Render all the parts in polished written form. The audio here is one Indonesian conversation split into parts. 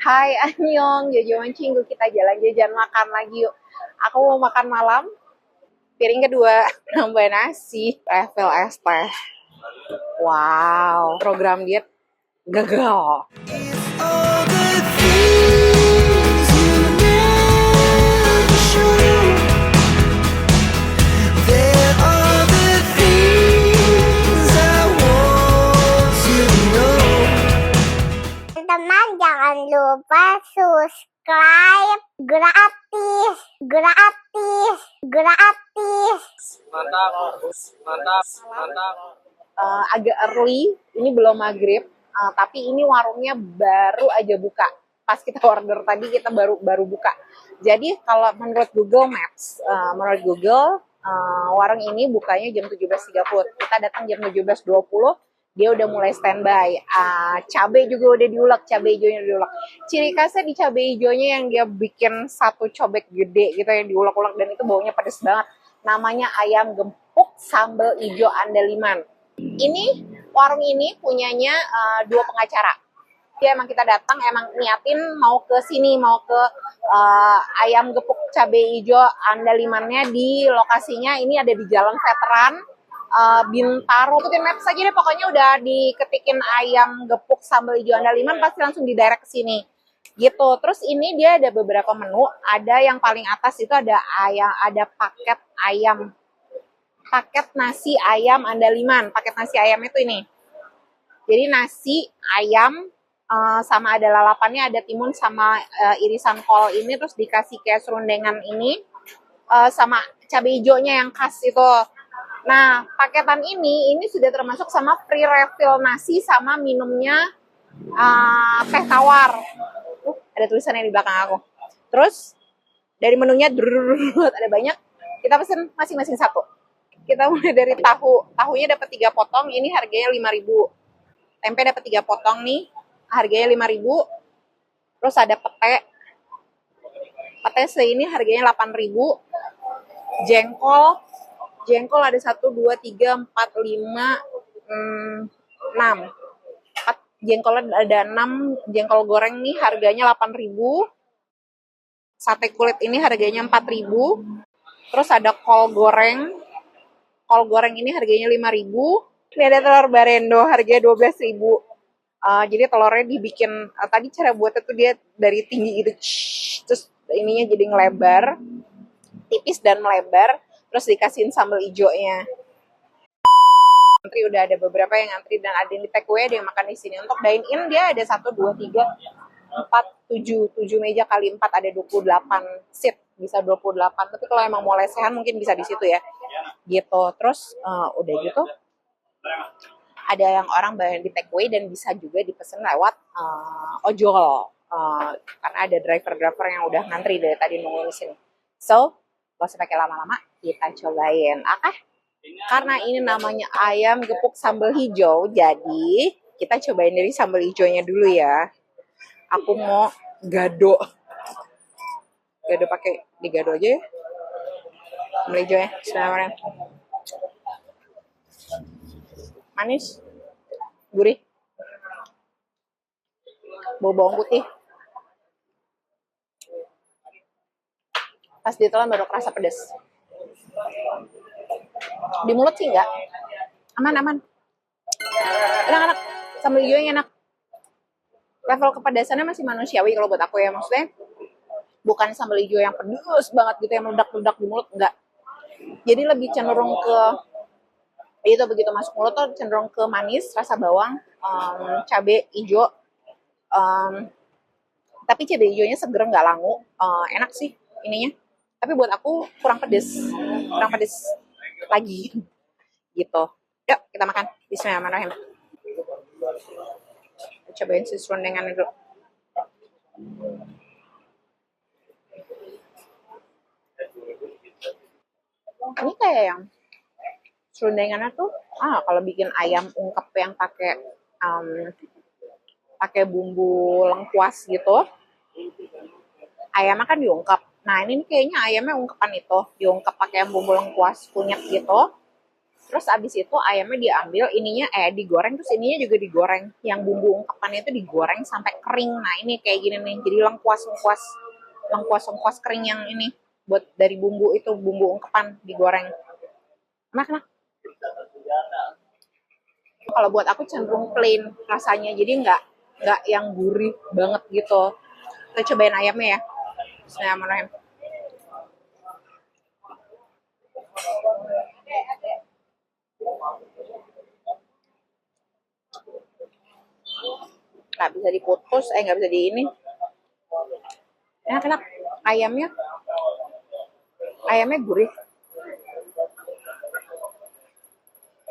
Hai Anyong, Jojo Mancinggu, kita jalan jajan makan lagi yuk. Aku mau makan malam, piring kedua, nambah nasi, level es teh. Wow, program diet gagal. Teman-teman jangan lupa subscribe gratis. Mantap. Agak early, ini belum maghrib, tapi ini warungnya baru aja buka. Pas kita order tadi kita baru buka. Jadi kalau menurut Google Maps, warung ini bukanya jam 17.30. Kita datang jam 17.20. Dia udah mulai standby. Cabai juga udah diulek, cabai hijaunya diulek. Ciri khasnya di cabai hijaunya yang dia bikin satu cobek gede gitu yang diulek-ulek dan itu baunya pedes banget. Namanya ayam gempuk sambal hijau andaliman. Ini warung ini punyanya dua pengacara. Dia emang kita datang emang niatin mau ke sini, mau ke ayam gepuk cabai hijau andalimannya di lokasinya ini ada di Jalan Veteran Bintaro. Ikutin maps aja deh, pokoknya udah diketikin ayam gepuk sambal hijau andaliman pasti langsung didirect ke sini gitu. Terus ini dia ada beberapa menu, ada yang paling atas itu ada paket nasi ayam andaliman. Paket nasi ayam itu ini, jadi nasi ayam sama ada lalapannya, ada timun sama irisan kol ini, terus dikasih kayak serundengan ini sama cabai hijaunya yang khas itu. Nah, paketan ini sudah termasuk sama free refill nasi sama minumnya teh tawar. Ada tulisannya di belakang aku. Terus dari menunya ada banyak. Kita pesen masing-masing satu. Kita mulai dari tahunya dapat 3 potong, ini harganya 5.000. Tempe dapat 3 potong nih, harganya 5.000. Terus ada pete ini harganya 8.000. Jengkol ada 1, 2, 3, 4, 5, 6. 4 jengkol ada 6. Jengkol goreng nih harganya 8.000. Sate kulit ini harganya 4.000. Terus ada kol goreng ini harganya 5.000. Ini ada telur barendo harganya 12.000. Jadi telurnya dibikin, tadi cara buatnya tuh dia dari tinggi gitu, terus ininya jadi ngelebar, tipis dan melebar, terus dikasihin sambal hijaunya. Antri udah ada beberapa yang antri dan ada yang di take away, ada yang makan di sini. Untuk dine in dia ada 1, 2, 3, 4, 7 meja kali 4, ada 28 seat, bisa 28. Tapi kalau emang mau lesehan mungkin bisa di situ ya. Gitu. Terus udah gitu ada yang orang bayar di take away dan bisa juga dipesan lewat ojol. Karena ada driver yang udah ngantri dari tadi nunggu di sini. So, gak usah pakai lama-lama, kita cobain. Karena ini namanya ayam gepuk sambal hijau, jadi kita cobain dari sambal hijaunya dulu ya. Aku mau gado pakai digado aja ya. Sambal hijaunya, bismillahirrahmanirrahim. Manis, gurih, bau bawang putih. Pas ditelan baru kerasa pedas. Di mulut sih enggak. Aman. Enak. Sambal hijaunya enak. Level kepedasannya masih manusiawi kalau buat aku ya. Maksudnya bukan sambal hijau yang pedas banget gitu, yang meledak-ledak di mulut, enggak. Jadi lebih cenderung ke itu, begitu masuk mulut tuh cenderung ke manis, rasa bawang, cabai hijau. Tapi cabai hijaunya seger, nggak langu. Enak sih ininya. Tapi buat aku kurang pedes lagi gitu. Yuk kita makan. Bismillahirrahmanirrahim. Cobain si serundengan dulu. Ini kayak yang serundengannya tuh kalau bikin ayam ungkep yang pakai bumbu lengkuas gitu, ayamnya kan diungkep. Nah ini kayaknya ayamnya ungkepan itu, diungkep pakai bumbu lengkuas kunyit gitu. Terus abis itu ayamnya diambil, ininya digoreng, terus ininya juga digoreng. Yang bumbu ungkepannya itu digoreng sampai kering. Nah ini kayak gini nih, jadi lengkuas kering yang ini buat dari bumbu itu, bumbu ungkepan digoreng. Enak. Kalau buat aku cenderung plain rasanya, jadi nggak yang gurih banget gitu. Kita cobain ayamnya ya. Bismillahirrahmanirrahim. Nggak bisa diputus, nggak bisa di ini. Enak. Ayamnya gurih.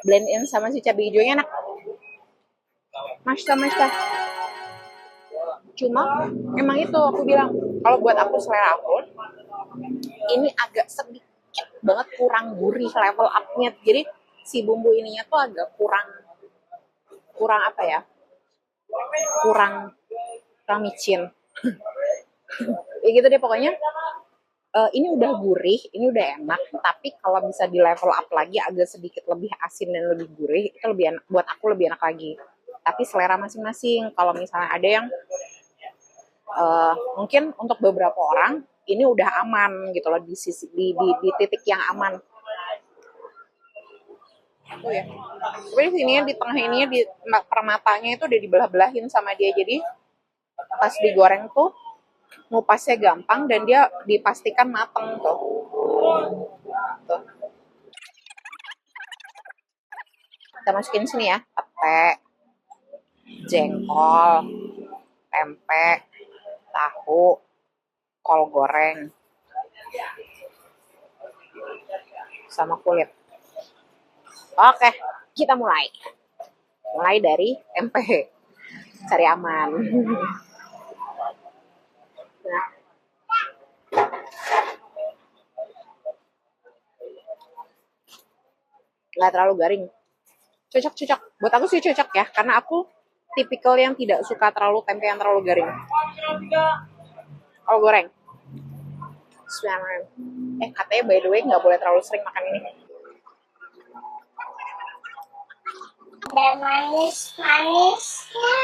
Blend in sama si cabai hijaunya enak. Masya. Cuma emang itu aku bilang, kalau buat aku selera aku, ini agak sedikit banget kurang gurih level up-nya. Jadi si bumbu ininya tuh agak kurang apa ya? Kurang micin. Ya gitu deh pokoknya. Ini udah gurih, ini udah enak, tapi kalau bisa di level up lagi agak sedikit lebih asin dan lebih gurih, itu lebih enak, buat aku lebih enak lagi. Tapi selera masing-masing. Kalau misalnya ada yang mungkin untuk beberapa orang ini udah aman gitu loh, di titik yang aman. Tuh ya. Tapi di sini di tengah ini di permatanya itu udah dibelah-belahin sama dia, jadi pas digoreng tuh ngupasnya gampang dan dia dipastikan mateng tuh. Tuh. Kita masukin sini ya, pete, jengkol, tempe, tahu, kol goreng, sama kulit. Oke, kita mulai. Mulai dari tempe. Cari aman. Nah, nggak terlalu garing. Cocok. Buat aku sih cocok ya, karena aku tipikal yang tidak suka terlalu tempe yang terlalu garing. Kol goreng. Katanya by the way nggak boleh terlalu sering makan ini. Ada manis-manisnya.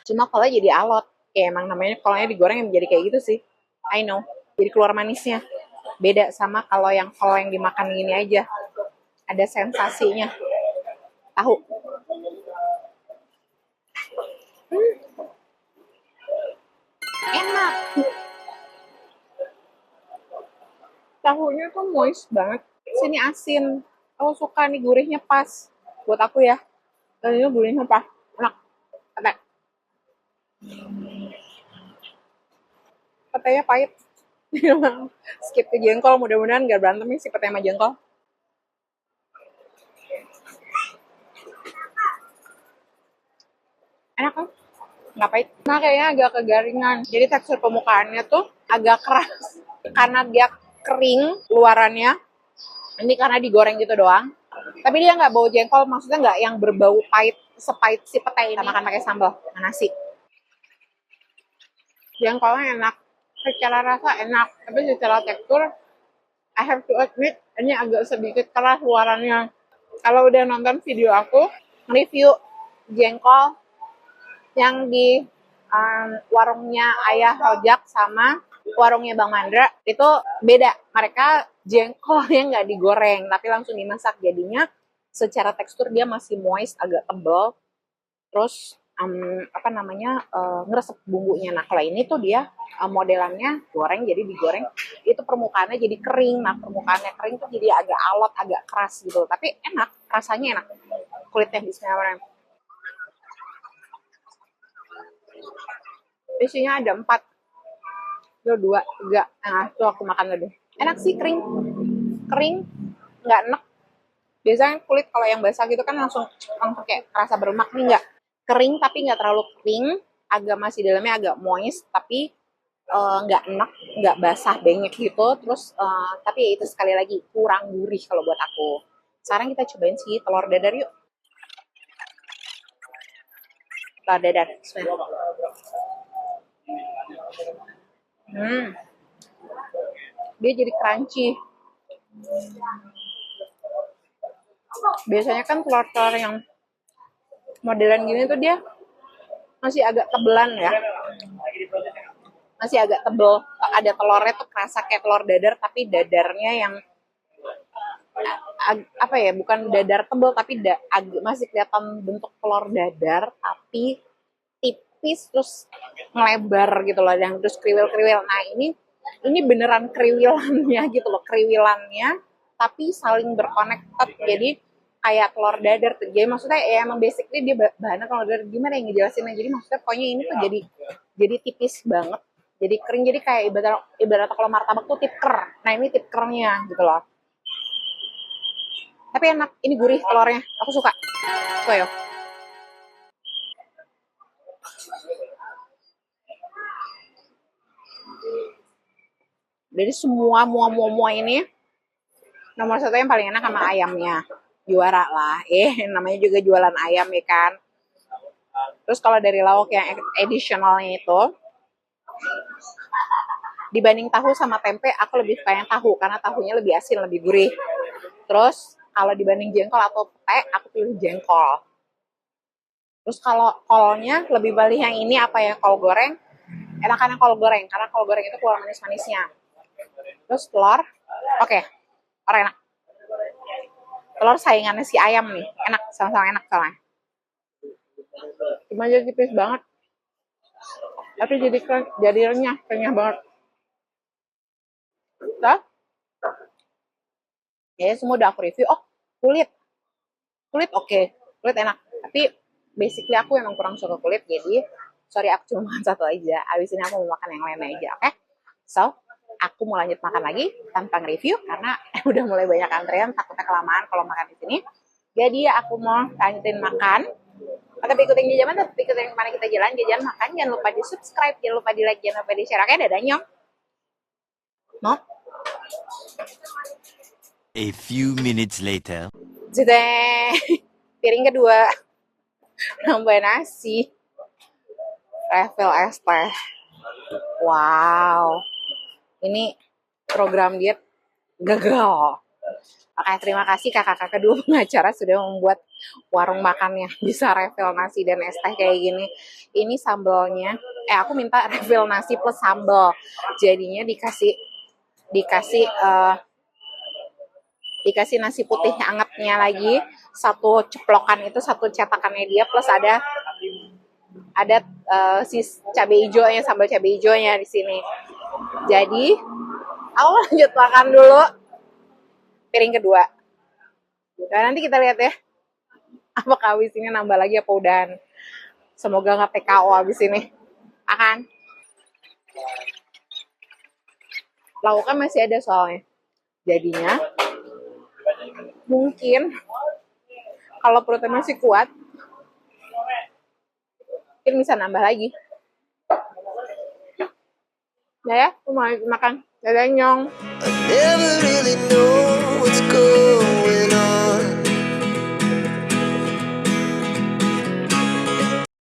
Cuma kalau jadi alot. Ya emang namanya kolnya digoreng yang jadi kayak gitu sih. I know. Jadi keluar manisnya. Beda sama kalau yang kol yang dimakan gini aja. Ada sensasinya. Tahu. Enak. Tahunya tuh moist banget. Sini asin. Aku suka nih gurihnya pas. Buat aku ya. Dan ini gurihnya pas. Enak. Pete. Petenya pahit. Skip ke jengkol. Mudah-mudahan gak berantem nih si pete sama jengkol. Enak kan? Nggak pahit. Nah kayaknya agak kegaringan. Jadi tekstur permukaannya tuh agak keras. Karena dia kering luarannya. Ini karena digoreng gitu doang. Tapi dia nggak bau jengkol, maksudnya nggak yang berbau pahit, sepahit si pete ini. Kita makan pakai sambal, nasi. Jengkolnya enak, secara rasa enak, tapi secara tekstur, I have to admit, ini agak sedikit keras luarannya. Kalau udah nonton video aku, review jengkol yang di warungnya Ayah Rojak sama warungnya Bang Mandra, itu beda. Mereka jengkolnya nggak digoreng, tapi langsung dimasak. Jadinya secara tekstur dia masih moist, agak tebal. Terus ngeresep bumbunya. Nah kalau ini tuh dia modelannya goreng, jadi digoreng itu permukaannya jadi kering. Nah permukaannya kering tuh jadi agak alot, agak keras gitu, tapi enak, rasanya enak. Kulitnya bismillahirrahmanirrahim. Isinya ada 4, 2, 3. Nah tuh aku makan dulu. Enak sih, kering, nggak enak. Biasanya kulit kalau yang basah gitu kan langsung kayak rasa berlemak, nih nggak. Kering tapi nggak terlalu kering, agak masih dalamnya agak moist, tapi nggak enak, nggak basah bengek gitu. Terus tapi ya itu sekali lagi kurang gurih kalau buat aku. Sekarang kita cobain sih telur dadar yuk. Telur dadar. Dia jadi crunchy. Biasanya kan telur-telur yang modelan gini tuh dia masih agak tebelan ya. Masih agak tebel. Ada telurnya tuh kerasa kayak telur dadar, tapi dadarnya yang apa ya, bukan dadar tebel, tapi masih kelihatan bentuk telur dadar, tapi tipis terus ngelebar gitu loh, yang terus kriwil-kriwil. Nah ini beneran kriwilannya gitu loh, kriwilannya tapi saling berkonekted, jadi kayak telur dadar. Jadi maksudnya ya emang basically dia bahannya telur dadar, gimana yang ngejelasinnya, jadi maksudnya pokoknya ini tuh jadi tipis banget, jadi kering, jadi kayak ibarat kalau martabak tuh tipker. Nah ini tipkernya gitu loh, tapi enak, ini gurih telurnya, aku suka. Yo. Jadi semua mua ini nomor satu yang paling enak sama ayamnya, juara lah. Namanya juga jualan ayam ya kan. Terus kalau dari lauk yang additionalnya itu, dibanding tahu sama tempe, aku lebih suka yang tahu karena tahunya lebih asin, lebih gurih. Terus kalau dibanding jengkol atau pete, aku pilih jengkol. Terus kalau kolnya lebih balik yang ini apa ya, kol goreng. Enakan yang kol goreng karena kol goreng itu keluar manis-manisnya. Terus telur, oke, orang enak. Telur saingannya si ayam nih, enak, sama-sama enak soalnya. Cuma jadi tipis banget, tapi jadi renyah banget. Udah, ya semua udah aku review. Oh, kulit oke. Kulit enak, tapi basically aku emang kurang suka kulit, jadi sorry aku cuma makan satu aja. Abis ini aku mau makan yang lain aja, oke? So, aku mau lanjut makan lagi tanpa nge-review karena udah mulai banyak antrean, takutnya kelamaan kalau makan di sini. Jadi aku mau lanjutin makan. Tetap ikutin jajaman, tetap ikutin kemana kita jalan makan. Jangan lupa di subscribe, jangan lupa di like, jangan lupa di share. Oke, dadah nyong. No? A few minutes later. Sudah. Piring kedua. Nambah nasi. Refill es teh. Wow. Ini program diet gagal. Oke, terima kasih kakak-kakak dua pengacara sudah membuat warung makannya bisa refill nasi dan es teh kayak gini. Ini sambalnya, aku minta refill nasi plus sambal. Jadinya dikasih nasi putih hangatnya lagi, satu ceplokan itu satu cetakannya dia, plus ada si cabai hijaunya, sambal cabai hijaunya di sini. Jadi aku lanjut makan dulu piring kedua. Dan nanti kita lihat ya, apakah abis ini nambah lagi apa udahan. Semoga nggak TKO abis ini. Akan. Lauknya masih ada soalnya. Jadinya mungkin kalau perutnya masih kuat, mungkin bisa nambah lagi. Ya, aku mau makan. Dadah nyong.